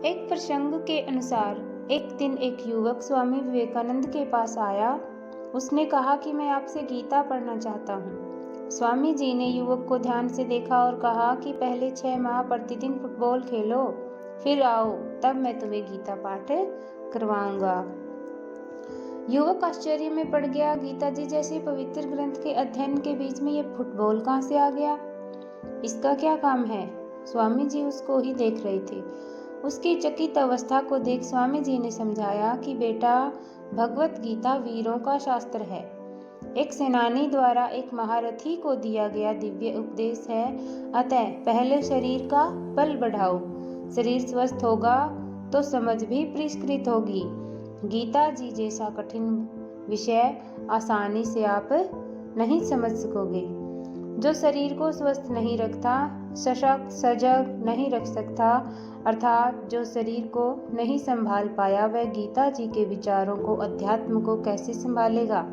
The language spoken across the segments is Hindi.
एक प्रसंग के अनुसार एक दिन एक युवक स्वामी विवेकानंद के पास आया। उसने कहा कि मैं आपसे गीता पढ़ना चाहता हूँ। स्वामी जी ने युवक को ध्यान से देखा और कहा कि पहले 6 माह प्रतिदिन फुटबॉल खेलो, फिर आओ, तब मैं तुम्हें गीता पाठ करवाऊंगा। युवक आश्चर्य में पड़ गया। गीता जी जैसे पवित्र ग्रंथ के अध्ययन के बीच में ये फुटबॉल कहाँ से आ गया? इसका क्या काम है? स्वामी जी उसको ही देख रहे थे। उसकी चकित अवस्था को देख स्वामी जी ने समझाया कि बेटा, भगवत गीता वीरों का शास्त्र है। एक सेनानी द्वारा एक महारथी को दिया गया दिव्य उपदेश है। अतः पहले शरीर का बल बढ़ाओ। शरीर स्वस्थ होगा तो समझ भी परिष्कृत होगी। गीता जी जैसा कठिन विषय आसानी से आप नहीं समझ सकोगे। जो शरीर को स्वस्थ नहीं रखता, सशक्त सजग नहीं रख सकता, अर्थात जो शरीर को नहीं संभाल पाया, वह गीता जी के विचारों को, अध्यात्म को कैसे संभालेगा?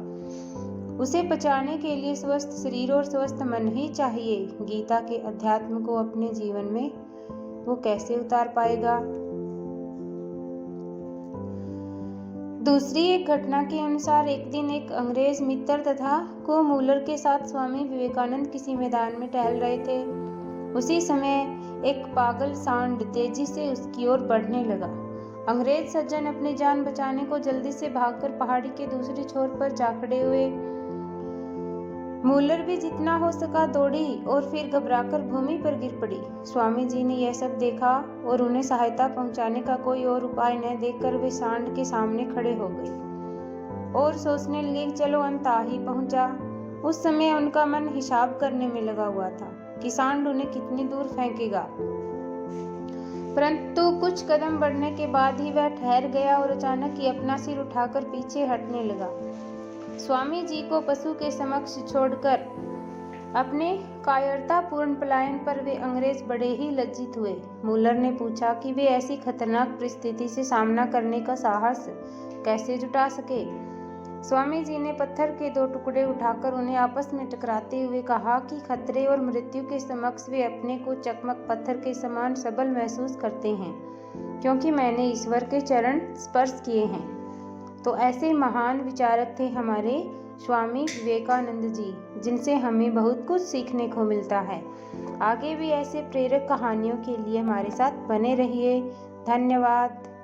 उसे पचाने के लिए स्वस्थ शरीर और स्वस्थ मन ही चाहिए। गीता के अध्यात्म को अपने जीवन में वो कैसे उतार पाएगा? दूसरी एक घटना के अनुसार एक दिन एक अंग्रेज मित्र तथा को-मूलर के साथ स्वामी विवेकानंद किसी मैदान में टहल रहे थे। उसी समय एक पागल सांड तेजी से उसकी ओर बढ़ने लगा। अंग्रेज सज्जन अपनी जान बचाने को जल्दी से भागकर पहाड़ी के दूसरे छोर पर जा खड़े हुए। मूलर भी जितना हो सका दौड़ी और फिर घबराकर भूमि पर गिर पड़ी। स्वामी जी ने यह सब देखा और उन्हें सहायता पहुंचाने का कोई और उपाय न देखकर वे सांड के सामने खड़े हो गए और सोचने लगे, चलो अंत आ ही पहुंचा। उस समय उनका मन हिसाब करने में लगा हुआ था कि सांड उन्हें कितनी दूर फेंकेगा। परंतु कुछ कदम बढ़ने के बाद ही वह ठहर गया और अचानक ही अपना सिर उठाकर पीछे हटने लगा। स्वामी जी को पशु के समक्ष छोड़कर अपने कायरतापूर्ण पलायन पर वे अंग्रेज बड़े ही लज्जित हुए। मूलर ने पूछा कि वे ऐसी खतरनाक परिस्थिति से सामना करने का साहस कैसे जुटा सके। स्वामी जी ने पत्थर के 2 टुकड़े उठाकर उन्हें आपस में टकराते हुए कहा कि खतरे और मृत्यु के समक्ष वे अपने को चकमक पत्थर के समान सबल महसूस करते हैं, क्योंकि मैंने ईश्वर के चरण स्पर्श किए हैं। तो ऐसे महान विचारक थे हमारे स्वामी विवेकानंद जी, जिनसे हमें बहुत कुछ सीखने को मिलता है। आगे भी ऐसे प्रेरक कहानियों के लिए हमारे साथ बने रहिए। धन्यवाद।